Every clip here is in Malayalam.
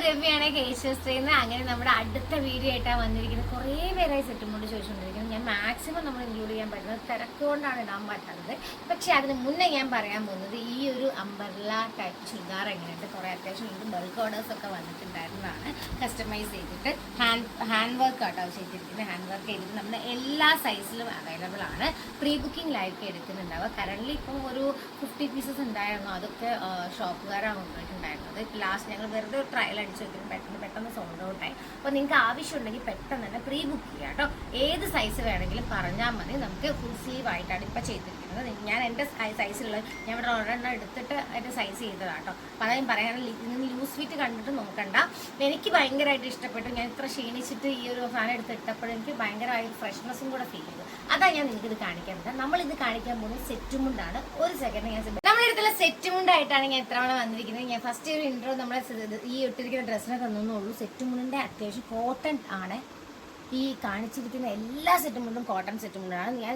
രവിയാണ് കേശവസ്ത്രീന്ന്. അങ്ങനെ നമ്മുടെ അടുത്ത വീഡിയോ ആയിട്ടാണ് വന്നിരിക്കുന്നത്. കുറേ പേരായി സെറ്റും കൊണ്ട് ചോദിച്ചുകൊണ്ടിരിക്കുന്നത്. ഞാൻ മാക്സിമം നമ്മൾ ഇൻക്ലൂഡ് ചെയ്യാൻ പറ്റുന്നത് തിരക്കുകൊണ്ടാണ് ഇടാൻ പറ്റാത്തത്. പക്ഷെ അതിന് മുന്നേ ഞാൻ പറയാൻ പോകുന്നത് ഈ ഒരു അംബർല ടൈപ്പ് ചുരിദാർ എങ്ങനെയുണ്ട്. കുറേ അത്യാവശ്യം ഇത് ബൾക്ക് ഓർഡേഴ്സ് ഒക്കെ വന്നിട്ടുണ്ടായിരുന്നതാണ്. കസ്റ്റമൈസ് ചെയ്തിട്ട് ഹാൻഡ് വർക്ക് ആട്ടോ ചെയ്തിരിക്കുന്നത്. ഹാൻഡ് വർക്ക് ചെയ്തിട്ട് നമ്മുടെ എല്ലാ സൈസിലും അവൈലബിൾ ആണ്. പ്രീ ബുക്കിംഗിലായിരിക്കും എടുക്കുന്നുണ്ടാവുക. കറൻ്റ് ഇപ്പം ഒരു 50 പീസസ് ഉണ്ടായിരുന്നു. അതൊക്കെ ഷോപ്പുകാരാണ് കൊണ്ടുപോയിട്ടുണ്ടായിരുന്നത്. ലാസ്റ്റ് ഞങ്ങൾ വെറുതെ ഒരു ട്രയൽ അടിച്ച് വെക്കുന്നത് പെട്ടെന്ന് സോൾഡ് ഔട്ടായി. അപ്പോൾ നിങ്ങൾക്ക് ആവശ്യമുണ്ടെങ്കിൽ പെട്ടെന്ന് തന്നെ പ്രീ ബുക്ക് ചെയ്യാം കേട്ടോ. ഏത് സൈസ് വേണമെങ്കിലും പറഞ്ഞാൽ മതി. നമുക്ക് ഫുൾ സ്ലീവ് ആയിട്ടാണ് ഇപ്പോൾ ചെയ്തിരിക്കുന്നത്. ഞാൻ എൻ്റെ സൈസിലുള്ള ഞാൻ ഇവിടെ ഒരെണ്ണം എടുത്തിട്ട് എൻ്റെ സൈസ് ചെയ്തതാണ് കേട്ടോ. അപ്പോൾ അതായത് പറയാനുള്ള ലൂസ് ഫിറ്റ് കണ്ടിട്ട് നോക്കണ്ട. എനിക്ക് ഭയങ്കരമായിട്ട് ഇഷ്ടപ്പെട്ടു. ഞാൻ ഇത്ര ക്ഷീണിച്ചിട്ട് ഈ ഒരു ഫാൻ എടുത്തിട്ടപ്പോൾ എനിക്ക് ഭയങ്കരമായിട്ട് ഫ്രഷ്നെസ്സും കൂടെ ഫീൽ ചെയ്തു. അതാണ് ഞാൻ നിങ്ങൾക്കിത് കാണിക്കാൻ പറ്റുക. നമ്മളിത് കാണിക്കാൻ പോകുന്നത് സെറ്റ് മുണ്ടാണ്. ഒരു സെക്കൻഡ് ഞാൻ നമ്മുടെ അടുത്തുള്ള സെറ്റ് മുണ്ടായിട്ടാണ് ഞാൻ ഇത്തവണ വന്നിരിക്കുന്നത്. ഞാൻ ഫസ്റ്റ് ഒരു ഇൻട്രോ നമ്മളെ ഈ ഇട്ടിരിക്കുന്ന ഡ്രസ്സിനെ തന്നുള്ളൂ. സെറ്റ് മുണ്ടിൻ്റെ അത്യാവശ്യം കോട്ടൺ ആണ്. ഈ കാണിച്ചിരിക്കുന്ന എല്ലാ സെറ്റ് മുണ്ടും കോട്ടൺ സെറ്റ് മുണ്ടാണ്. ഞാൻ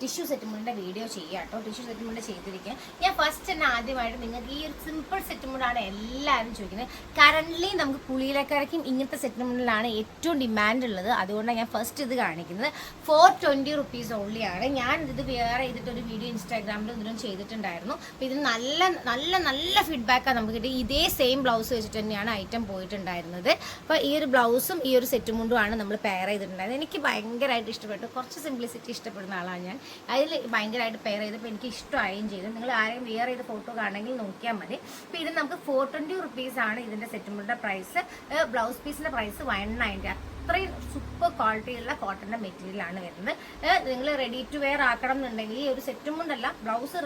ടിഷ്യൂ സെറ്റ് മുണ്ടിൻ്റെ വീഡിയോ ചെയ്യാം കേട്ടോ. ടിഷ്യൂ സെറ്റ് മുണ്ട് ചെയ്തിരിക്കുക. ഞാൻ ഫസ്റ്റ് തന്നെ ആദ്യമായിട്ട് നിങ്ങൾക്ക് ഈ ഒരു സിമ്പിൾ സെറ്റ് മുണ്ടാണ് എല്ലാവരും ചോദിക്കുന്നത്. കറൻ്റ്ലി നമുക്ക് പുളിയിലക്കരയ്ക്കും ഇങ്ങനത്തെ സെറ്റ് മുണ്ടിലാണ് ഏറ്റവും ഡിമാൻഡ് ഉള്ളത്. അതുകൊണ്ടാണ് ഞാൻ ഫസ്റ്റ് ഇത് കാണിക്കുന്നത്. 420 റുപ്പീസ് ഓൺലി ആണ്. ഞാൻ ഇത് വേറെ ചെയ്തിട്ടൊരു വീഡിയോ ഇൻസ്റ്റാഗ്രാമിലും ഇതിലും ചെയ്തിട്ടുണ്ടായിരുന്നു. അപ്പോൾ ഇതിന് നല്ല നല്ല നല്ല ഫീഡ്ബാക്കാണ് നമുക്ക് കിട്ടി. ഇതേ സെയിം ബ്ലൗസ് വെച്ചിട്ട് തന്നെയാണ് ഐറ്റം പോയിട്ടുണ്ടായിരുന്നത്. അപ്പോൾ ഈ ഒരു ബ്ലൗസും ഈ ഒരു സെറ്റ് മുണ്ടുമാണ് നമ്മൾ പെയർ ചെയ്തിട്ടുണ്ടായിരുന്നു. എനിക്ക് ഭയങ്കരമായിട്ട് ഇഷ്ടപ്പെട്ടു. കുറച്ച് സിംപ്ലിസിറ്റി ഇഷ്ടപ്പെടുന്ന ആളാണ് ഞാൻ. അതിൽ ഭയങ്കരമായിട്ട് പെയർ ചെയ്തപ്പോൾ എനിക്ക് ഇഷ്ടമായും ചെയ്തു. നിങ്ങൾ ആരെയും വെയർ ചെയ്ത് ഫോട്ടോ കാണണമെങ്കിൽ നോക്കിയാൽ മതി. അപ്പോൾ ഇത് നമുക്ക് 420 റുപ്പീസാണ് ഇതിൻ്റെ സെറ്റുമുകളുടെ പ്രൈസ്. ബ്ലൗസ് പീസിൻ്റെ പ്രൈസ് 190. അത്രയും സൂപ്പർ ക്വാളിറ്റിയുള്ള കോട്ടൻ്റെ മെറ്റീരിയലാണ് വരുന്നത്. നിങ്ങൾ റെഡി ടു വെയർ ആക്കണം എന്നുണ്ടെങ്കിൽ ഈ ഒരു സെറ്റും കൊണ്ടല്ല, ബ്ലൗസ്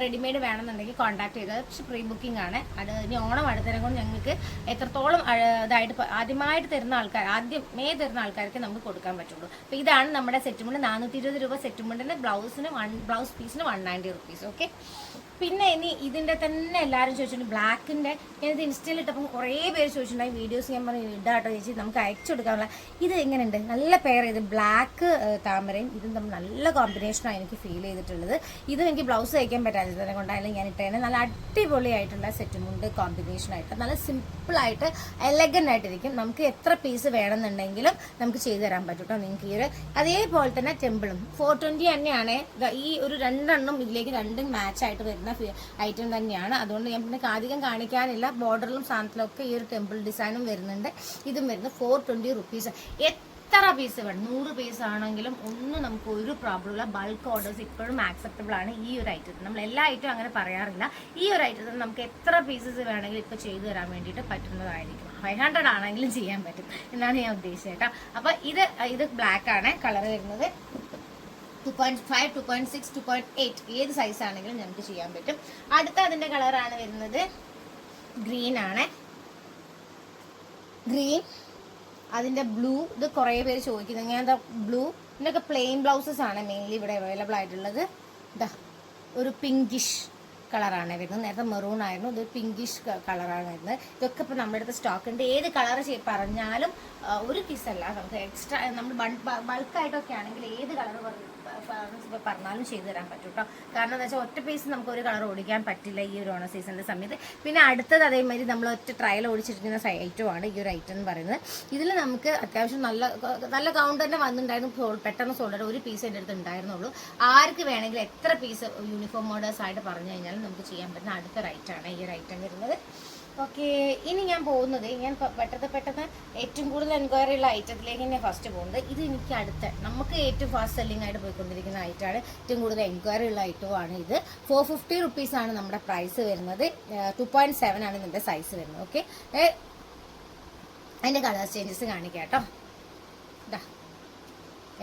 റെഡിമെയ്ഡ് വേണമെന്നുണ്ടെങ്കിൽ കോൺടാക്ട് ചെയ്തത്. പക്ഷെ പ്രീ ബുക്കിംഗ് ആണ്. അത് ഇനി ഓണം അടുത്തരം കൊണ്ട് ഞങ്ങൾക്ക് എത്രത്തോളം ഇതായിട്ട് ആദ്യമായിട്ട് തരുന്ന ആൾക്കാർ ആദ്യമേ തരുന്ന ആൾക്കാർക്ക് നമുക്ക് കൊടുക്കാൻ പറ്റുള്ളൂ. അപ്പോൾ ഇതാണ് നമ്മുടെ സെറ്റുമുണ്ട്. 420 രൂപ സെറ്റുമുണ്ടിന്. ബ്ലൗസ് പീസിന് 190 റുപ്പീസ്. ഓക്കെ. പിന്നെ ഇനി ഇതിൻ്റെ തന്നെ എല്ലാവരും ചോദിച്ചിട്ടുണ്ട് ബ്ലാക്കിൻ്റെ. ഞാനിത് ഇൻസ്റ്റയിൽ ഇട്ടപ്പോൾ കുറേ പേര് ചോദിച്ചിട്ടുണ്ടായി. വീഡിയോസ് ഞാൻ പറഞ്ഞു ഇടാട്ടോ ചേച്ചി, നമുക്ക് അയച്ചു കൊടുക്കാനുള്ള. ഇത് എങ്ങനെയുണ്ട്? നല്ല പെയർ ചെയ്ത് ബ്ലാക്ക് താമരയും ഇതും തമ്മിൽ നല്ല കോമ്പിനേഷനാണ് എനിക്ക് ഫീൽ ചെയ്തിട്ടുള്ളത്. ഇതും എനിക്ക് ബ്ലൗസ് തയ്ക്കാൻ പറ്റാത്തതിനെ കൊണ്ടായാലും ഞാൻ ഇട്ടേനെ. നല്ല അടിപൊളിയായിട്ടുള്ള സെറ്റുമുണ്ട് കോമ്പിനേഷനായിട്ട്. നല്ല സിമ്പിളായിട്ട് എലഗൻ്റ് ആയിട്ടിരിക്കും. നമുക്ക് എത്ര പീസ് വേണമെന്നുണ്ടെങ്കിലും നമുക്ക് ചെയ്തു തരാൻ പറ്റും കേട്ടോ നിങ്ങൾക്ക്. ഈ ഒരു അതേപോലെ തന്നെ ടെമ്പിളും 420 തന്നെയാണ്. ഈ ഒരു രണ്ടെണ്ണം ഇതിലേക്ക് രണ്ടും മാച്ചായിട്ട് വരുന്ന ഐറ്റം തന്നെയാണ്. അതുകൊണ്ട് ഞാൻ പിന്നെ അധികം കാണിക്കാനില്ല. ബോർഡറിലും സാധനത്തിലും ഒക്കെ ഈ ഒരു ടെമ്പിൾ ഡിസൈനും വരുന്നുണ്ട്. ഇതും വരുന്നത് 420 റുപ്പീസ്. എത്ര പീസ് വേണം? 100 പീസ് ആണെങ്കിലും ഒന്നും നമുക്ക് ഒരു പ്രോബ്ലം ഇല്ല. ബൾക്ക് ഓർഡേഴ്സ് ഇപ്പോഴും ആക്സെപ്റ്റബിൾ ആണ് ഈ ഒരു ഐറ്റത്തിന്. നമ്മൾ എല്ലാ ഐറ്റവും അങ്ങനെ പറയാറില്ല. ഈ ഒരു ഐറ്റത്തിന് നമുക്ക് എത്ര പീസസ് വേണമെങ്കിലും ഇപ്പോൾ ചെയ്തു തരാൻ വേണ്ടിയിട്ട് പറ്റുന്നതായിരിക്കും. 500 ആണെങ്കിലും ചെയ്യാൻ പറ്റും എന്നാണ് ഞാൻ ഉദ്ദേശിച്ചത് കേട്ടോ. അപ്പോൾ ഇത് ബ്ലാക്ക് ആണ് കളർ വരുന്നത്. 2.5, 2.6, 2.8 ഏത് സൈസ് ആണെങ്കിലും നമുക്ക് ചെയ്യാൻ പറ്റും. അടുത്ത അതിൻ്റെ കളറാണ് വരുന്നത് ഗ്രീൻ ആണ്. ഗ്രീൻ അതിൻ്റെ ബ്ലൂ. ഇത് കുറേ പേര് ചോദിക്കുന്നത്. ഞാൻ എന്താ ബ്ലൂ ഇതിൻ്റെയൊക്കെ പ്ലെയിൻ ബ്ലൗസസ് ആണ് മെയിൻലി ഇവിടെ അവൈലബിൾ ആയിട്ടുള്ളത്. ഇതാ ഒരു പിങ്കിഷ് കളറാണ് വരുന്നത്. നേരത്തെ മെറൂൺ ആയിരുന്നു, ഇത് പിങ്കിഷ് കളറാണ് വരുന്നത്. ഇതൊക്കെ ഇപ്പോൾ നമ്മുടെ അടുത്ത് സ്റ്റോക്ക് ഉണ്ട്. ഏത് കളർ പറഞ്ഞാലും ഒരു പീസല്ല, നമുക്ക് എക്സ്ട്രാ നമ്മൾ ബൾക്കായിട്ടൊക്കെ ആണെങ്കിൽ ഏത് കളർ പറഞ്ഞാലും ചെയ്തു തരാൻ പറ്റും കേട്ടോ. കാരണം എന്താ വെച്ചാൽ ഒറ്റ പീസ് നമുക്ക് ഒരു കളർ ഓടിക്കാൻ പറ്റില്ല ഈ ഒരു ഓണ സീസണിൻ്റെ സമയത്ത്. പിന്നെ അടുത്തത് അതേമാതിരി നമ്മൾ ഒറ്റ ട്രയൽ ഓടിച്ചിരിക്കുന്ന ഐറ്റമാണ് ഈ ഒരു ഐറ്റം എന്ന് പറയുന്നത്. ഇതിൽ നമുക്ക് അത്യാവശ്യം നല്ല കൗണ്ട് തന്നെ വന്നിട്ടുണ്ടായിരുന്നു. പെട്ടെന്ന് സോൾഡർ ഒരു പീസ് എൻ്റെ അടുത്ത് ഉണ്ടായിരുന്നുള്ളൂ. ആർക്ക് വേണമെങ്കിൽ എത്ര പീസ് യൂണിഫോം ഓർഡേഴ്സ് ആയിട്ട് പറഞ്ഞു കഴിഞ്ഞാലും നമുക്ക് ചെയ്യാൻ പറ്റുന്ന അടുത്തൊരു ഐറ്റമാണ് ഈ ഒരു ഐറ്റം വരുന്നത്. ഓക്കെ. ഇനി ഞാൻ പോകുന്നത് ഞാൻ പെട്ടെന്ന് ഏറ്റവും കൂടുതൽ എൻക്വയറി ഉള്ള ഐറ്റത്തിലേക്ക് ഞാൻ ഫസ്റ്റ് പോകുന്നത്. ഇത് എനിക്ക് നമുക്ക് ഏറ്റവും ഫാസ്റ്റ് സെല്ലിംഗ് ആയിട്ട് പോയിക്കൊണ്ടിരിക്കുന്ന ഐറ്റമാണ്. ഏറ്റവും കൂടുതൽ എൻക്വയറി ഉള്ള ഐറ്റമാണ് ഇത്. 450 റുപ്പീസാണ് നമ്മുടെ പ്രൈസ് വരുന്നത്. 2.7 ആണ് ഇതിൻ്റെ സൈസ് വരുന്നത്. ഓക്കെ. അതിൻ്റെ കളർ ചേഞ്ചസ് കാണിക്കാം കേട്ടോ. ഇതാ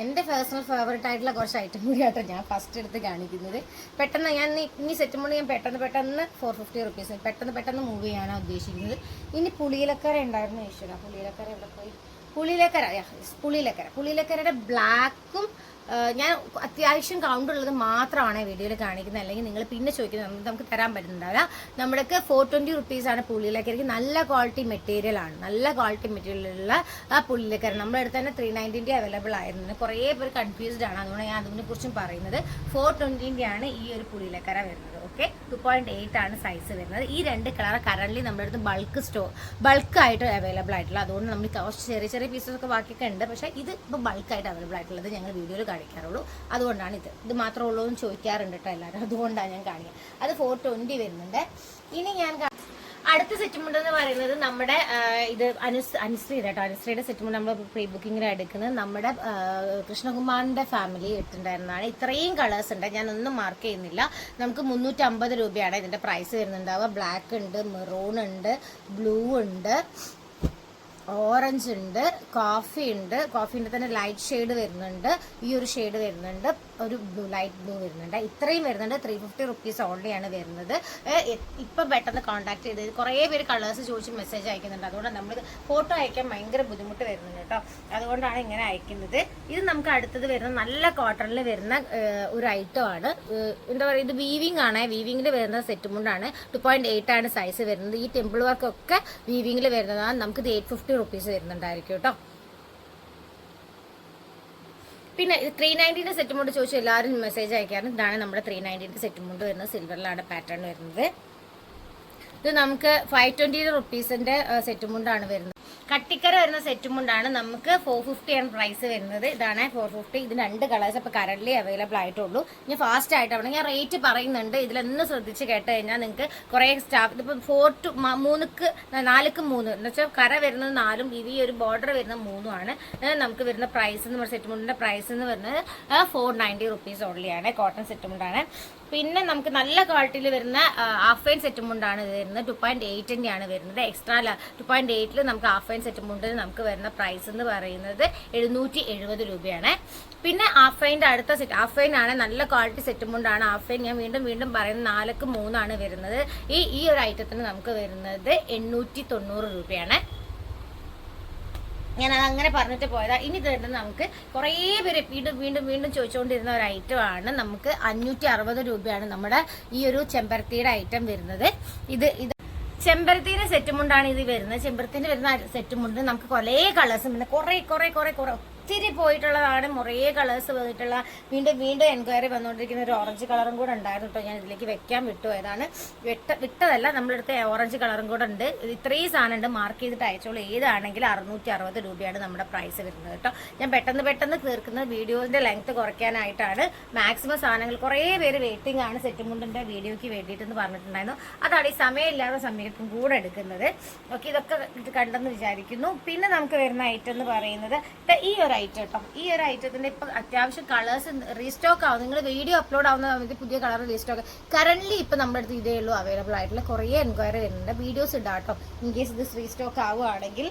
എൻ്റെ പേഴ്സണൽ ഫേവറേറ്റ് ആയിട്ടുള്ള കുറച്ച് ഐറ്റം കൂടി ആട്ടോ ഞാൻ ഫസ്റ്റ് എടുത്ത് കാണിക്കുന്നത്. പെട്ടെന്ന് ഞാൻ ഇനി സെറ്റ് മുണ്ട് ഞാൻ പെട്ടെന്ന് 450 റുപ്പീസ് പെട്ടെന്ന് മൂവ് ചെയ്യാനാണ് ഉദ്ദേശിക്കുന്നത്. ഇനി പുളിയിലക്കര ഉണ്ടായിരുന്നു. ഈശ്വര, പുളിയിലക്കര എവിടെ പോയി? പുളിയിലക്കരയുടെ ബ്ലാക്കും ഞാൻ അത്യാവശ്യം കൗണ്ടുള്ളത് മാത്രമാണ് വീഡിയോയിൽ കാണിക്കുന്നത്. അല്ലെങ്കിൽ നിങ്ങൾ പിന്നെ ചോദിക്കുന്നത് നമുക്ക് തരാൻ പറ്റുന്നുണ്ടാവില്ല. നമ്മുടെയൊക്കെ 420 റുപ്പീസാണ് പുള്ളിയിലക്കരയ്ക്ക്. നല്ല ക്വാളിറ്റി മെറ്റീരിയലാണ്. നല്ല ക്വാളിറ്റി മെറ്റീരിയലുള്ള ആ പുള്ളിയിലക്കര നമ്മുടെ അടുത്ത് തന്നെ 390 അവൈലബിൾ ആയിരുന്നു. കുറേ പേര് കൺഫ്യൂസ്ഡ് ആണ്. അതുകൊണ്ട് ഞാൻ അതിനെക്കുറിച്ചും പറയുന്നത്. 420 ആണ് ഈ ഒരു പുള്ളിയിലക്കര വരുന്നത്. ഓക്കെ. 2.8 ആണ് സൈസ് വരുന്നത്. ഈ 2 കളർ കറന്റ് നമ്മുടെ അടുത്ത് ബൾക്കായിട്ട് അവൈലബിൾ ആയിട്ടുള്ള, അതുകൊണ്ട് നമ്മൾ കുറച്ച് ചെറിയ ചെറിയ പീസസൊക്കെ ബാക്കിയൊക്കെ ഉണ്ട്. പക്ഷേ ഇത് ഇപ്പോൾ ബൾക്കായിട്ട് അവൈലബിൾ ആയിട്ടുള്ളത് ഞങ്ങൾ വീഡിയോയിൽ കാണിക്കാറുള്ളൂ. അതുകൊണ്ടാണ് ഇത് മാത്രമേ ഉള്ളൂ എന്ന് ചോദിക്കാറുണ്ട് കേട്ടോ എല്ലാവരും. അതുകൊണ്ടാണ് ഞാൻ കാണിക്കുക. അത് 420 വരുന്നുണ്ട്. ഇനി ഞാൻ അടുത്ത സെറ്റുമുണ്ട് എന്ന് പറയുന്നത് നമ്മുടെ ഇത് അനുശ്രീയുടെ കേട്ടോ. അനുശ്രീയുടെ സെറ്റുമുണ്ട് നമ്മൾ പ്രീ ബുക്കിങ്ങിന് എടുക്കുന്നത് നമ്മുടെ കൃഷ്ണകുമാറിന്റെ ഫാമിലി ഇട്ടുണ്ടായിരുന്നതാണ്. ഇത്രയും കളേഴ്സ് ഉണ്ട്, ഞാനൊന്നും മാർക്ക് ചെയ്യുന്നില്ല. നമുക്ക് 350 രൂപയാണ് ഇതിന്റെ പ്രൈസ് വരുന്നുണ്ടാവുക. ബ്ലാക്ക് ഉണ്ട്, മെറൂൺ ഉണ്ട്, ബ്ലൂ ഉണ്ട്, ഓറഞ്ച് ഉണ്ട്, കോഫി ഉണ്ട്. കോഫീൻ്റെ തന്നെ ലൈറ്റ് ഷെയ്ഡ് വരുന്നുണ്ട്, ഈ ഒരു ഷെയ്ഡ് വരുന്നുണ്ട്, ഒരു ലൈറ്റ് ബ്ലൂ വരുന്നുണ്ട്. ഇത്രയും വരുന്നുണ്ട്. 350 റുപ്പീസ് ഓൺലിയാണ് വരുന്നത്. ഇപ്പം പെട്ടെന്ന് കോൺടാക്ട് ചെയ്ത് കുറേ പേര് കളേഴ്സ് ചോദിച്ച് മെസ്സേജ് അയക്കുന്നുണ്ട്. അതുകൊണ്ട് നമ്മൾ ഫോട്ടോ അയക്കാൻ ഭയങ്കര ബുദ്ധിമുട്ട് വരുന്നുണ്ട് കേട്ടോ. അതുകൊണ്ടാണ് ഇങ്ങനെ അയക്കുന്നത്. ഇത് നമുക്ക് അടുത്തത് വരുന്ന നല്ല കോട്ടണിൽ വരുന്ന ഒരു ഐറ്റം ആണ്. എന്താ പറയുക, ഇത് വീവിംഗ് ആണ്. വീവിങ്ങിൽ വരുന്ന സെറ്റ് മുണ്ടാണ്. 2.8 ആണ് സൈസ് വരുന്നത്. ഈ ടെമ്പിൾ വർക്ക് ഒക്കെ വീവിങ്ങിൽ വരുന്നതാണ്. നമുക്കിത് 850 റുപ്പീസ് വരുന്നുണ്ടായിരിക്കും കേട്ടോ. പിന്നെ 390 സെറ്റ് മുണ്ട് ചോദിച്ചു എല്ലാവരും മെസ്സേജ് അയക്കാറുണ്ട്. ഇതാണ് നമ്മുടെ 390 സെറ്റ് മുണ്ട് വരുന്നത്. സിൽവറിലാണ് പാറ്റേൺ വരുന്നത്. ഇത് നമുക്ക് 520 റുപ്പീസിന്റെ സെറ്റ് മുണ്ടാണ് വരുന്നത്. കട്ടിക്കര വരുന്ന സെറ്റ് മുണ്ടാണ്. നമുക്ക് 450 ആണ് പ്രൈസ് വരുന്നത്. ഇതാണ് 450. ഇതിന് 2 കളേഴ്സ് ഇപ്പോൾ കറന്റ് അവൈലബിൾ ആയിട്ടുള്ളൂ. ഇനി ഫാസ്റ്റ് ആയിട്ടാണ് ഞാൻ റേറ്റ് പറയുന്നുണ്ട്. ഇതിലൊന്ന് ശ്രദ്ധിച്ച് കേട്ട് കഴിഞ്ഞാൽ നിങ്ങൾക്ക് കുറേ സ്റ്റാഫ് ഇതിപ്പോൾ 4 to 4ക്ക് 3 എന്ന് വെച്ചാൽ കര വരുന്നത് 4ഉം ഈ ഒരു ബോർഡർ വരുന്നത് 3ഉം ആണ്. നമുക്ക് വരുന്ന പ്രൈസ് എന്ന് പറഞ്ഞ സെറ്റ് മുണ്ടിന്റെ പ്രൈസ് എന്ന് പറയുന്നത് 490 റുപ്പീസ് ഓൺലിയാണ്. കോട്ടൺ സെറ്റ് മുണ്ടാണ്. പിന്നെ നമുക്ക് നല്ല ക്വാളിറ്റിയിൽ വരുന്ന ഹാഫ് ഫൈൻ സെറ്റ് മുണ്ടാണ് ഇത് വരുന്നത്. 2.8 ആണ് വരുന്നത്. എക്സ്ട്രാ 2.8 നമുക്ക് ഹാഫ് ഫൈൻ സെറ്റ് മുണ്ടിന് നമുക്ക് വരുന്ന പ്രൈസ് എന്ന് പറയുന്നത് 770 രൂപയാണ്. പിന്നെ ഹാഫ് ഫൈൻ്റെ അടുത്ത സെറ്റ് ഹാഫ് ഫൈൻ ആണ്. നല്ല ക്വാളിറ്റി സെറ്റ് മുണ്ടാണ്. ഹാഫ് ഫൈൻ ഞാൻ വീണ്ടും പറയുന്നത് 4ക്ക് 3 ആണ് വരുന്നത്. ഈ ഒരു ഐറ്റത്തിന് നമുക്ക് വരുന്നത് 890 രൂപയാണ്. ഞാൻ അതങ്ങനെ പറഞ്ഞിട്ട് പോയതാ. ഇനി തന്നെ നമുക്ക് കുറേ പേര് വീണ്ടും ചോദിച്ചുകൊണ്ടിരുന്ന ഒരു ഐറ്റം ആണ്. നമുക്ക് 560 രൂപയാണ് നമ്മുടെ ഈ ഒരു ചെമ്പരത്തിയുടെ ഐറ്റം വരുന്നത്. ഇത് ചെമ്പരത്തിന്റെ സെറ്റ് മുണ്ടാണ് ഇത് വരുന്നത്. ചെമ്പരത്തിന്റെ വരുന്ന സെറ്റ് മുണ്ട് നമുക്ക് കുറേ കളേഴ്സും പിന്നെ കുറേ ഒത്തിരി പോയിട്ടുള്ളതാണ്. കുറേ കളേഴ്സ് പോയിട്ടുള്ള വീണ്ടും എൻക്വയറി വന്നുകൊണ്ടിരിക്കുന്ന ഒരു ഓറഞ്ച് കളറും കൂടെ ഉണ്ടായിരുന്നു കേട്ടോ. ഞാൻ ഇതിലേക്ക് വെക്കാൻ വിട്ടുപോയതാണ്. വിട്ടതല്ല, നമ്മുടെ അടുത്ത് ഓറഞ്ച് കളറും കൂടെ ഉണ്ട്. ഇത്രയും സാധനം ഉണ്ട്. മാർക്ക് ചെയ്തിട്ട് അയച്ചോളൂ. ഏതാണെങ്കിലും 660 രൂപയാണ് നമ്മുടെ പ്രൈസ് വരുന്നത് കേട്ടോ. ഞാൻ പെട്ടെന്ന് തീർക്കുന്ന വീഡിയോന്റെ ലെങ്ത് കുറയ്ക്കാനായിട്ടാണ്. മാക്സിമം സാധനങ്ങൾ കുറേ പേര് വെയിറ്റിംഗ് ആണ് സെറ്റ് മുണ്ടിന്റെ വീഡിയോയ്ക്ക് വേണ്ടിയിട്ടെന്ന് പറഞ്ഞിട്ടുണ്ടായിരുന്നു. അതാണ് ഈ സമയമില്ലാത്ത സമയത്തും കൂടെ എടുക്കുന്നത്. ഓക്കെ, ഇതൊക്കെ കണ്ടെന്ന് വിചാരിക്കുന്നു. പിന്നെ നമുക്ക് വരുന്ന ഐറ്റം എന്ന് പറയുന്നത് ഈ ഒരു ഐറ്റം കേട്ടോ. ഈ ഒരു ഐറ്റത്തിന്റെ ഇപ്പൊ അത്യാവശ്യം കളേഴ്സ് റീസ്റ്റോക്ക് ആവും. നിങ്ങൾ വീഡിയോ അപ്ലോഡ് ആവുന്ന സമയത്ത് പുതിയ കളർ റീസ്റ്റോക്ക് കറന്റ് ഇപ്പൊ നമ്മുടെ അടുത്ത് ഇതേ ഉള്ളൂ അവൈലബിൾ ആയിട്ടുള്ള. കുറേ എൻക്വയറി വരുന്നുണ്ട്. വീഡിയോസ് ഇടാം കേട്ടോ, ഇൻ കേസ് ഇത് റീസ്റ്റോക്ക് ആവുകയാണെങ്കിൽ.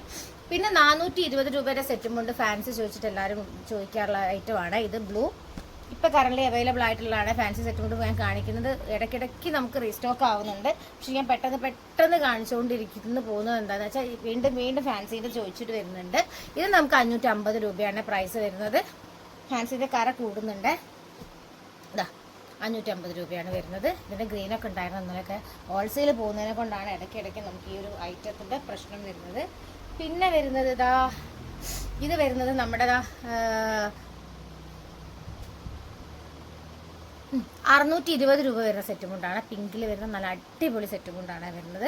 പിന്നെ 420 രൂപയുടെ സെറ്റും കൊണ്ട് ഫാൻസി ചോദിച്ചിട്ട് എല്ലാവരും ചോദിക്കാറുള്ള ഐറ്റമാണ്. ഇത് ബ്ലൂ ഇപ്പൊ കറന്റ് അവൈലബിൾ ആയിട്ടുള്ളതാണ്. ഫാൻസി സെറ്റ് കൊണ്ട് ഞാൻ കാണിക്കുന്നത്. ഇടയ്ക്കിടയ്ക്ക് നമുക്ക് റീസ്റ്റോക്ക് ആവുന്നുണ്ട്. പക്ഷെ ഞാൻ പെട്ടെന്ന് കാണിച്ചുകൊണ്ടിരിക്കുന്നു പോകുന്നത് എന്താണെന്ന് വെച്ചാൽ വീണ്ടും ഫാൻസിന്റെ ചോദിച്ചിട്ട് വരുന്നുണ്ട്. ഇത് നമുക്ക് 550 രൂപയാണ് പ്രൈസ് വരുന്നത്. ഫാൻസിന്റെ കര കൂടുന്നുണ്ട്. ഇതാ 550 രൂപയാണ് വരുന്നത്. ഇതിന്റെ ഗ്രീനൊക്കെ ഉണ്ടായിരുന്നു. ഇന്നലെയൊക്കെ ഹോൾസെയിൽ പോകുന്നതിനെ കൊണ്ടാണ് ഇടയ്ക്കിടയ്ക്ക് നമുക്ക് ഈ ഒരു ഐറ്റത്തിന്റെ പ്രശ്നം വരുന്നത്. പിന്നെ വരുന്നത് ഇത് വരുന്നത് നമ്മുടെ 620 രൂപ വരുന്ന സെറ്റ് മുണ്ടാണ്. പിങ്കിൽ വരുന്ന നല്ല അടിപൊളി സെറ്റ് മുണ്ടാണ് വരുന്നത്.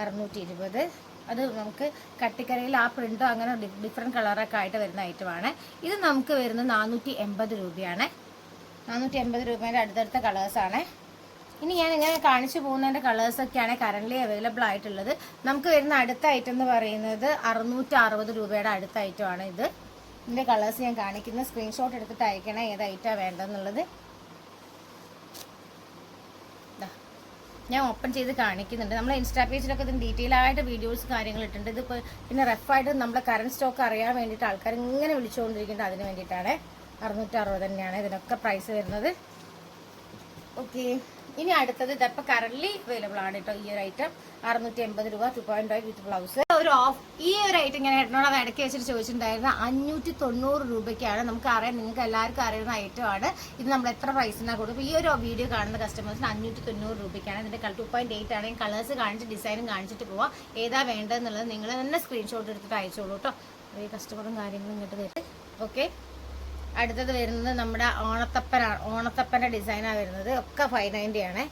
620. അത് നമുക്ക് കട്ടിക്കരയിൽ ആ പ്രിന്റോ അങ്ങനെ ഡിഫറെൻറ്റ് കളറൊക്കെ ആയിട്ട് വരുന്ന ഐറ്റമാണ്. ഇത് നമുക്ക് വരുന്നത് 480 രൂപയാണ്. 480 രൂപേൻ്റെ അടുത്തടുത്ത കളേഴ്സാണ്. ഇനി ഞാൻ ഇങ്ങനെ കാണിച്ചു പോകുന്നതിൻ്റെ കളേഴ്സൊക്കെയാണ് കറൻ്റ്ലി അവൈലബിൾ ആയിട്ടുള്ളത്. നമുക്ക് വരുന്ന അടുത്ത ഐറ്റം എന്ന് പറയുന്നത് 660 രൂപയുടെ അടുത്ത ഐറ്റമാണ് ഇത്. ഇതിൻ്റെ കളേഴ്സ് ഞാൻ കാണിക്കുന്ന സ്ക്രീൻഷോട്ട് എടുത്തിട്ട് അയക്കണം ഏത് ഐറ്റമാണ് വേണ്ടതെന്നുള്ളത്. ഞാൻ ഓപ്പൺ ചെയ്ത് കാണിക്കുന്നുണ്ട്. നമ്മളെ ഇൻസ്റ്റാ പേജിലൊക്കെ ഇതിന് ഡീറ്റെയിൽ ആയിട്ട് വീഡിയോസ് കാര്യങ്ങൾ ഇട്ടുണ്ട്. ഇത് പിന്നെ റഫായിട്ട് നമ്മളെ കറണ്ട് സ്റ്റോക്ക് അറിയാൻ വേണ്ടിയിട്ട് ആൾക്കാർ ഇങ്ങനെ വിളിച്ചുകൊണ്ടിരിക്കുന്നത് അതിന് വേണ്ടിയിട്ടാണ്. 660 തന്നെയാണ് ഇതിനൊക്കെ പ്രൈസ് വരുന്നത്. ഓക്കെ, ഇനി അടുത്തത് ഇതിപ്പോൾ കറന്റ് അവൈലബിൾ ആണ് കേട്ടോ. ഈ ഒരു ഐറ്റം 680 രൂപ 2.5 വിത്ത് ബ്ലൗസ്. ഈ ഒരു ഐറ്റം ഞാൻ ഏട്ടനോട് ഇടയ്ക്ക് വെച്ചിട്ട് ചോദിച്ചിട്ടുണ്ടായിരുന്നു. 590 രൂപയ്ക്കാണ്. നമുക്ക് അറിയാം, നിങ്ങൾക്ക് എല്ലാവർക്കും അറിയുന്ന ഐറ്റമാണ്. ഇത് നമ്മൾ എത്ര പ്രൈസിനാണ് കൊടുക്കും. ഈ ഒരു വീഡിയോ കാണുന്ന കസ്റ്റമേഴ്സിന് 590 രൂപയ്ക്കാണ്. ഇതിന്റെ 2.8 ആണെങ്കിൽ കളേഴ്സ് കാണിച്ച് ഡിസൈനും കാണിച്ചിട്ട് പോവാം. ഏതാ വേണ്ടതെന്നുള്ളത് നിങ്ങൾ തന്നെ സ്ക്രീൻഷോട്ട് എടുത്തിട്ട് അയച്ചോളൂ കേട്ടോ. ഈ കസ്റ്റമറും കാര്യങ്ങളും ഇങ്ങോട്ട് തരും. ഓക്കെ, അടുത്തത് വരുന്നത് നമ്മുടെ ഓണത്തപ്പൻ്റെ ഡിസൈനാണ് വരുന്നത്. ഒക്കെ 590 ആണ്.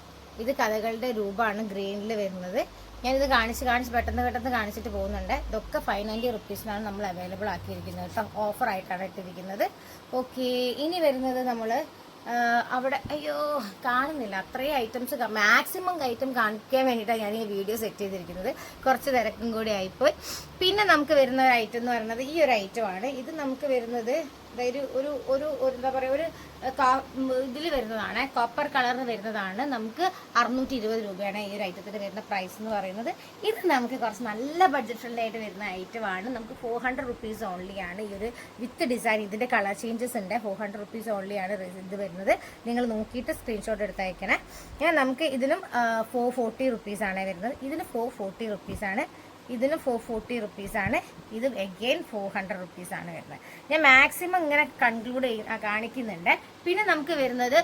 ഇത് കഥകളുടെ രൂപമാണ് ഗ്രീനിൽ വരുന്നത്. ഞാനിത് കാണിച്ച് പെട്ടെന്ന് കാണിച്ചിട്ട് പോകുന്നുണ്ട്. ഇതൊക്കെ 590 റുപ്പീസിനാണ് നമ്മൾ അവൈലബിൾ ആക്കിയിരിക്കുന്നത് കേട്ടോ. ഓഫറായിട്ടാണ് ഇട്ടിരിക്കുന്നത്. ഓക്കെ, ഇനി വരുന്നത് നമ്മൾ അവിടെ അയ്യോ കാണുന്നില്ല, അത്രയും ഐറ്റംസ് മാക്സിമം ഐറ്റം കാണിക്കാൻ വേണ്ടിയിട്ടാണ് ഞാൻ ഈ വീഡിയോ സെറ്റ് ചെയ്തിരിക്കുന്നത്. കുറച്ച് തിരക്കും കൂടി ആയിപ്പോയി. പിന്നെ നമുക്ക് വരുന്ന ഒരു ഐറ്റം എന്ന് പറയുന്നത് ഈ ഒരു ഐറ്റമാണ്. ഇത് നമുക്ക് വരുന്നത് ഒരു എന്താ പറയുക, ഒരു ഇതിൽ വരുന്നതാണ്, കോപ്പർ കളറിന് വരുന്നതാണ്. നമുക്ക് 620 രൂപയാണ് ഈ ഒരു ഐറ്റത്തിന് വരുന്ന പ്രൈസ് എന്ന് പറയുന്നത്. ഇത് നമുക്ക് കുറച്ച് നല്ല ബഡ്ജറ്റ് ഫ്രണ്ട്ലി ആയിട്ട് വരുന്ന ഐറ്റമാണ്. നമുക്ക് 400 റുപ്പീസ് ഓൺലി ആണ് ഈ ഒരു വിത്ത് ഡിസൈൻ. ഇതിൻ്റെ കളർ ചേഞ്ചസ് ഉണ്ട്. 400 റുപ്പീസ് ഓൺലി ആണ് ഇത് വരുന്നത്. നിങ്ങൾ നോക്കിയിട്ട് സ്ക്രീൻഷോട്ട് എടുത്ത് അയക്കണേ. നമുക്ക് ഇതിനും 440 റുപ്പീസാണ് വരുന്നത്. ഇതിന് 440 റുപ്പീസാണ്. ഇതിന് 440 റുപ്പീസാണ്. ഇത് അഗെയിൻ 400 റുപ്പീസാണ് വരുന്നത്. ഞാൻ മാക്സിമം ഇങ്ങനെ കൺക്ലൂഡ് കാണിക്കുന്നുണ്ട്. പിന്നെ നമുക്ക് വരുന്നത്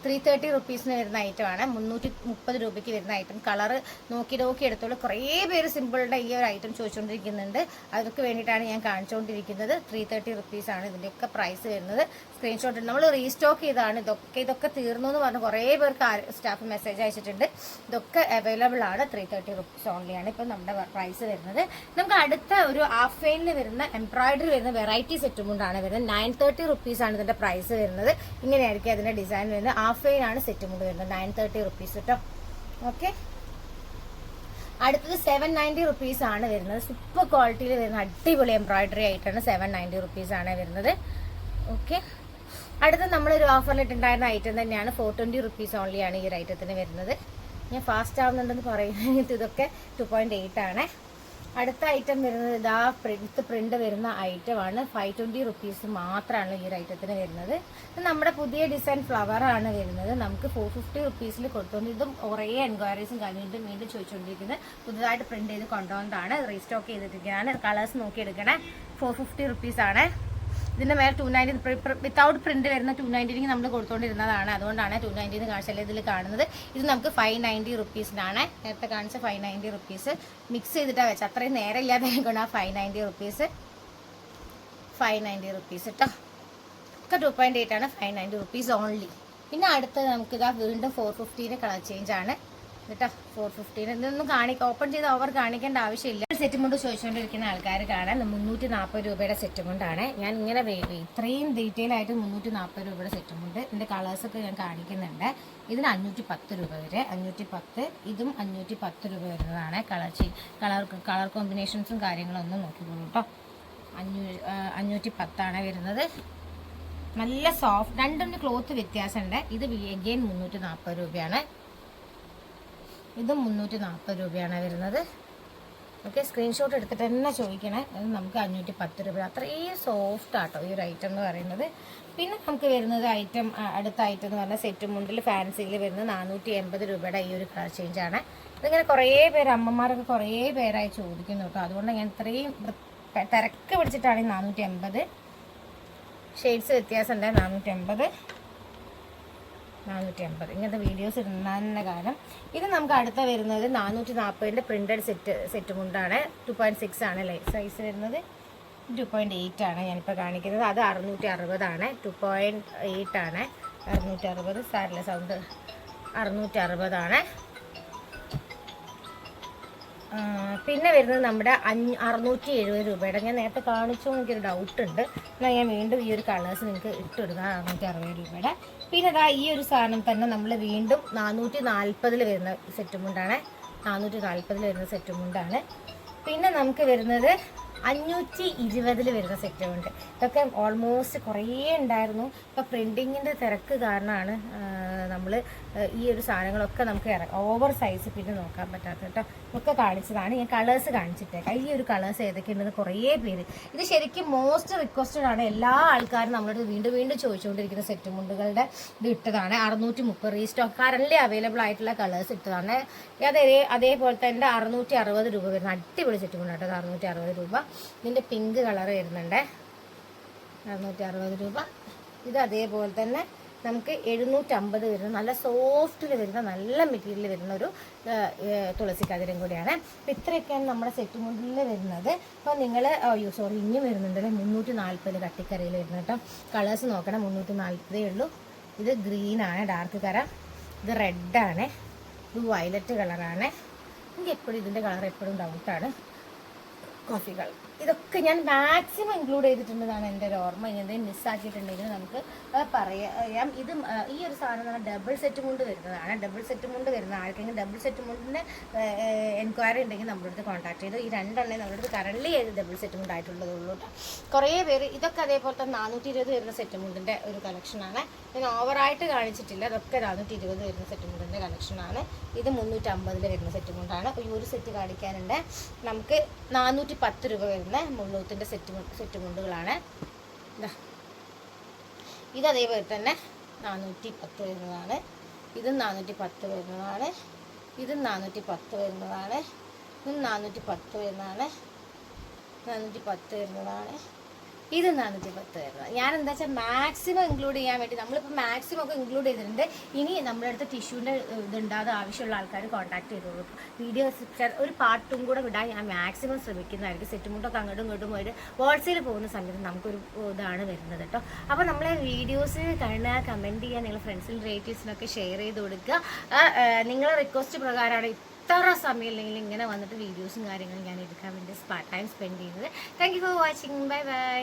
330 റുപ്പീസിന് വരുന്ന ഐറ്റമാണ്. 330 രൂപയ്ക്ക് വരുന്ന ഐറ്റം. കളറ് നോക്കി എടുത്തോളൂ. കുറേ പേര് സിമ്പിളുടെ ഈ ഒരു ഐറ്റം ചോദിച്ചുകൊണ്ടിരിക്കുന്നുണ്ട്. അവർക്ക് വേണ്ടിയിട്ടാണ് ഞാൻ കാണിച്ചുകൊണ്ടിരിക്കുന്നത്. 330 റുപ്പീസാണ് ഇതിൻ്റെയൊക്കെ പ്രൈസ് വരുന്നത്. സ്ക്രീൻഷോട്ട് നമ്മൾ റീസ്റ്റോക്ക് ചെയ്താണ്. ഇതൊക്കെ തീർന്നു എന്ന് പറഞ്ഞ് കുറേ പേർക്ക് സ്റ്റാഫ് മെസ്സേജ് അയച്ചിട്ടുണ്ട്. ഇതൊക്കെ അവൈലബിൾ ആണ്. 330 റുപ്പീസ് ഓൺലിയാണ് ഇപ്പം നമ്മുടെ പ്രൈസ് വരുന്നത്. നമുക്ക് അടുത്ത ഒരു ഹാഫ് ഫെയിനിൽ വരുന്ന എംബ്രോയിഡറി വരുന്ന വെറൈറ്റി സെറ്റും കൊണ്ടാണ് വരുന്നത്. 930 റുപ്പീസാണ് ഇതിൻ്റെ പ്രൈസ് വരുന്നത്. ഇങ്ങനെയായിരിക്കും അതിൻ്റെ ഡിസൈൻ വരുന്നത്. ഹാഫ് ഫെയിൻ ആണ് സെറ്റും കൊണ്ട് വരുന്നത്. 930 റുപ്പീസ് കേട്ടോ. ഓക്കെ, അടുത്തത് 790 റുപ്പീസ് ആണ് വരുന്നത്. സൂപ്പർ ക്വാളിറ്റിയിൽ വരുന്ന അടിപൊളി എംബ്രോയിഡറി ആയിട്ടാണ് 790 റുപ്പീസ് ആണ് വരുന്നത്. ഓക്കെ, അടുത്ത നമ്മളൊരു ഓഫറിലിട്ടുണ്ടായിരുന്ന ഐറ്റം തന്നെയാണ്. 420 റുപ്പീസ് ഓൺലിയാണ് ഈ ഒരു ഐറ്റത്തിന് വരുന്നത്. ഞാൻ ഫാസ്റ്റ് ആവുന്നുണ്ടെന്ന് പറയുന്നത് ഇതൊക്കെ 2.8 ആണ്. അടുത്ത ഐറ്റം വരുന്നത് ഇതാ പ്രിന്റ് വരുന്ന ഐറ്റമാണ്. 520 റുപ്പീസ് മാത്രമാണ് ഈ ഒരു ഐറ്റത്തിന് വരുന്നത്. ഇത് നമ്മുടെ പുതിയ ഡിസൈൻ ഫ്ലവർ ആണ് വരുന്നത്. നമുക്ക് 450 റുപ്പീസിൽ കൊടുത്തുകൊണ്ട് ഇതും കുറേ എൻക്വയറീസും കഴിഞ്ഞിട്ട് വീണ്ടും ചോദിച്ചുകൊണ്ടിരിക്കുന്നത്. പുതുതായിട്ട് പ്രിന്റ് ചെയ്ത് കൊണ്ടുവന്നതാണ്. റീസ്റ്റോക്ക് ചെയ്തിരിക്കുകയാണ്. കളേഴ്സ് നോക്കി എടുക്കണേ. 450 റുപ്പീസാണ്. ഇതിൻ്റെ മേലെ 290 വിത്തൗട്ട് പ്രിന്റ് വരുന്ന 290 നമ്മൾ കൊടുത്തുകൊണ്ടിരുന്നതാണ്. അതുകൊണ്ടാണ് 290 കാണിച്ചാൽ ഇതിൽ കാണുന്നത്. ഇത് നമുക്ക് 590 റുപ്പീസിനാണ്. നേരത്തെ കാണിച്ച 590 റുപ്പീസ് മിക്സ് ചെയ്തിട്ടാണ് വെച്ചത്. അത്രയും നേരം ഇല്ലാതെ കൊണ്ട് 590 റുപ്പീസ് 590 റുപ്പീസ് കേട്ടോ. ഒക്കെ 2.8 ആണ്. 590 റുപ്പീസ് ഓൺലി. പിന്നെ അടുത്തത് നമുക്ക് ഇതാ വീണ്ടും 450 കളർ ചേഞ്ച് ആണ് കേട്ടോ. 450 ഇതൊന്നും ഓപ്പൺ ചെയ്ത് ഓവർ കാണിക്കേണ്ട ആവശ്യമില്ല. സെറ്റ് മുണ്ട് ചോദിച്ചുകൊണ്ടിരിക്കുന്ന ആൾക്കാർ കാണാൻ 340 രൂപയുടെ സെറ്റ് മുണ്ടാണ്. ഞാൻ ഇങ്ങനെ ഇത്രയും ഡീറ്റെയിൽ ആയിട്ട് 340 രൂപയുടെ സെറ്റ് മുണ്ട്. ഇതിൻ്റെ കളേഴ്സൊക്കെ ഞാൻ കാണിക്കുന്നുണ്ട്. ഇതിന് 510 രൂപ വരെ. 510. ഇതും 510 രൂപ വരുന്നതാണ്. കളർ കോമ്പിനേഷൻസും കാര്യങ്ങളൊന്നും നോക്കിക്കോളൂ കേട്ടോ. 510 വരുന്നത്. നല്ല സോഫ്റ്റ്. രണ്ടിൻ്റെ ക്ലോത്ത് വ്യത്യാസമുണ്ട്. ഇത് അഗെയിൻ 340 രൂപയാണ്. ഇതും 340 രൂപയാണ് വരുന്നത്. ഓക്കെ, സ്ക്രീൻഷോട്ട് എടുത്തിട്ട് തന്നെ ചോദിക്കണേ. അത് നമുക്ക് 510 രൂപ. അത്രയും സോഫ്റ്റ് ആട്ടോ ഈ ഒരു ഐറ്റം എന്ന് പറയുന്നത്. പിന്നെ നമുക്ക് വരുന്നത് അടുത്ത ഐറ്റം എന്ന് പറഞ്ഞാൽ സെറ്റ് മുണ്ടിൽ ഫാൻസിയിൽ വരുന്നത് 480 രൂപയുടെ ഈ ഒരു കളർ ചേഞ്ചാണ്. ഇതിങ്ങനെ കുറേ പേര് അമ്മമാരൊക്കെ കുറേ പേരായി ചോദിക്കുന്നു കേട്ടോ. അതുകൊണ്ട് ഞാൻ ഇത്രയും തിരക്ക് പിടിച്ചിട്ടാണ് ഈ 480. ഷെയ്ഡ്സ് വ്യത്യാസമുണ്ട്. 480 ഇങ്ങനത്തെ വീഡിയോസ് ഇടുന്നതിൻ്റെ കാരണം. ഇത് നമുക്ക് അടുത്ത വരുന്നത് 440 പ്രിന്റഡ് സെറ്റ് മുണ്ടാണ്. 2.6 ആണ് സൈസ് വരുന്നത്. 2.8 ആണ് ഞാനിപ്പോൾ കാണിക്കുന്നത്. അത് 660 ആണ്. 2.8 ആണ്. 660. സാരില്ല സൗണ്ട്. 660 ആണ്. പിന്നെ വരുന്നത് നമ്മുടെ 670 രൂപയുടെ. ഞാൻ നേരത്തെ കാണിച്ചോ എനിക്കൊരു ഡൗട്ട് ഉണ്ട്. എന്നാൽ ഞാൻ വീണ്ടും ഈ ഒരു കളേഴ്സ് നിങ്ങൾക്ക് ഇട്ടെടുക്കാം. 660 രൂപയുടെ. പിന്നെ അതാ ഈ ഒരു സാധനം തന്നെ നമ്മൾ വീണ്ടും 440 വരുന്ന സെറ്റ് മുണ്ടാണ്. 440 വരുന്ന സെറ്റ് മുണ്ടാണ്. പിന്നെ നമുക്ക് വരുന്നത് 520 വരുന്ന സെറ്റ് മുണ്ട്. ഇതൊക്കെ ഓൾമോസ്റ്റ് കുറേ ഉണ്ടായിരുന്നു. ഇപ്പോൾ പ്രിൻറ്റിങ്ങിൻ്റെ തിരക്ക് കാരണമാണ് നമ്മൾ ഈ ഒരു സാധനങ്ങളൊക്കെ നമുക്ക് ഓവർ സൈസ് പിന്നെ നോക്കാൻ പറ്റാത്ത കേട്ടോ. ഒക്കെ കാണിച്ചതാണ്. ഞാൻ കളേഴ്സ് കാണിച്ചിട്ടേക്കാം. ഈ ഒരു കളേഴ്സ് ഏതൊക്കെയുണ്ടെന്ന് കുറേ പേര്. ഇത് ശരിക്കും മോസ്റ്റ് റിക്വസ്റ്റഡ് ആണ്. എല്ലാ ആൾക്കാരും നമ്മളോട് വീണ്ടും ചോദിച്ചുകൊണ്ടിരിക്കുന്ന സെറ്റ് മുണ്ടുകളുടെ ഇത് ഇട്ടതാണ്. 630 റീസ്റ്റോക്ക് കറൻലി അവൈലബിൾ ആയിട്ടുള്ള കളേഴ്സ് ഇട്ടതാണ്. അതേപോലെ തന്നെ 660 രൂപ വരുന്ന അടിപൊളി സെറ്റ് മുണ്ട് കേട്ടോ. 660 രൂപ. ഇതിൻ്റെ പിങ്ക് കളർ വരുന്നുണ്ട്. 660 രൂപ. ഇത് അതേപോലെ തന്നെ നമുക്ക് 750 വരുന്ന നല്ല സോഫ്റ്റിൽ വരുന്ന നല്ല മെറ്റീരിയൽ വരുന്ന ഒരു തുളസി കതിരും കൂടിയാണ്. അപ്പോൾ ഇത്രയൊക്കെയാണ് നമ്മുടെ സെറ്റ് മുണ്ടിൽ വരുന്നത്. അപ്പോൾ നിങ്ങൾ ഇനിയും വരുന്നുണ്ടല്ലോ 340 കട്ടിക്കരയിൽ വരുന്നത് കേട്ടോ. കളേഴ്സ് നോക്കണം. 340 ഉള്ളൂ. ഇത് ഗ്രീനാണ് ഡാർക്ക് കര. ഇത് റെഡാണ്. ഇത് വയലറ്റ് കളറാണ്. എനിക്ക് എപ്പോഴും ഇതിൻ്റെ കളർ എപ്പോഴും ഡൗട്ടാണ്. Coffee colour. ഇതൊക്കെ ഞാൻ മാക്സിമം ഇൻക്ലൂഡ് ചെയ്തിട്ടുണ്ടെന്നാണ് എൻ്റെ ഒരു ഓർമ്മ. ഇങ്ങനെ മിസ്സാക്കിയിട്ടുണ്ടെങ്കിൽ നമുക്ക് പറയാം. ഇത് ഈ ഒരു സാധനം എന്ന് പറഞ്ഞാൽ ഡബിൾ സെറ്റ് മുണ്ട് വരുന്നതാണ്. ഡബിൾ സെറ്റ് മുണ്ട് വരുന്ന ആർക്കെങ്കിലും ഡബിൾ സെറ്റ് മുണ്ടിൻ്റെ എൻക്വയറി ഉണ്ടെങ്കിൽ നമ്മുടെ അടുത്ത് കോൺടാക്ട് ചെയ്തു. ഈ രണ്ടെണ്ണം നമ്മുടെ അടുത്ത് കറൻലി ഡബിൾ സെറ്റ് മുണ്ടായിട്ടുള്ളതുള്ളൂ കേട്ടോ. കുറേ പേര് ഇതൊക്കെ അതേപോലെ തന്നെ 420 വരുന്ന സെറ്റ് മുണ്ടിൻ്റെ ഒരു കളക്ഷനാണ്. ഞാൻ ഓവറായിട്ട് കാണിച്ചിട്ടില്ല. ഇതൊക്കെ 420 വരുന്ന സെറ്റ് മുണ്ടിൻ്റെ കളക്ഷനാണ്. ഇത് 350 വരുന്ന സെറ്റ് മുണ്ടാണ്. ഈ ഒരു സെറ്റ് കാണിക്കാനുണ്ട്. നമുക്ക് 410 രൂപ വരുന്ന മുള്ളൂത്തിൻ്റെ സെറ്റ് മുണ്ടുകളാണ്. ഇതേപോലെ തന്നെ 410 വരുന്നതാണ്. ഇതും 410 വരുന്നതാണ്. ഇതും 410 വരുന്നതാണ്. ഇതും 410 വരുന്നതാണ്. 410 വരുന്നതാണ്. ഇത് 410 വരുന്നത്. ഞാൻ എന്താ വെച്ചാൽ മാക്സിമം ഇൻക്ലൂഡ് ചെയ്യാൻ വേണ്ടി നമ്മളിപ്പോൾ മാക്സിമം ഒക്കെ ഇൻക്ലൂഡ് ചെയ്തിട്ടുണ്ട്. ഇനി നമ്മുടെ അടുത്ത് ടിഷ്യൂൻ്റെ ഇതുണ്ടാകുന്ന ആവശ്യമുള്ള ആൾക്കാർ കോൺടാക്ട് ചെയ്തോളൂ. വീഡിയോസ് ഒരു പാർട്ടും കൂടെ വിടാൻ ഞാൻ മാക്സിമം ശ്രമിക്കുന്നതായിരിക്കും. സെറ്റ് മുണ്ടൊക്കെ അങ്ങോട്ടും ഇങ്ങോട്ടും പോയിട്ട് ഹോൾസെയിൽ പോകുന്ന സമയത്ത് നമുക്കൊരു ഇതാണ് വരുന്നത് കേട്ടോ. അപ്പോൾ നമ്മളെ വീഡിയോസ് കാണുക, കമൻറ്റ് ചെയ്യുക, നിങ്ങൾ ഫ്രണ്ട്സിനും റിലേറ്റീവ്സിനൊക്കെ ഷെയർ ചെയ്ത് കൊടുക്കുക. നിങ്ങളെ റിക്വസ്റ്റ് പ്രകാരമാണ് ഇത്ര സമയം അല്ലെങ്കിൽ ഇങ്ങനെ വന്നിട്ട് വീഡിയോസും കാര്യങ്ങളും ഞാൻ എടുക്കാൻ വേണ്ടി ടൈം സ്പെൻഡ് ചെയ്യുന്നത്. Thank you for watching. Bye bye.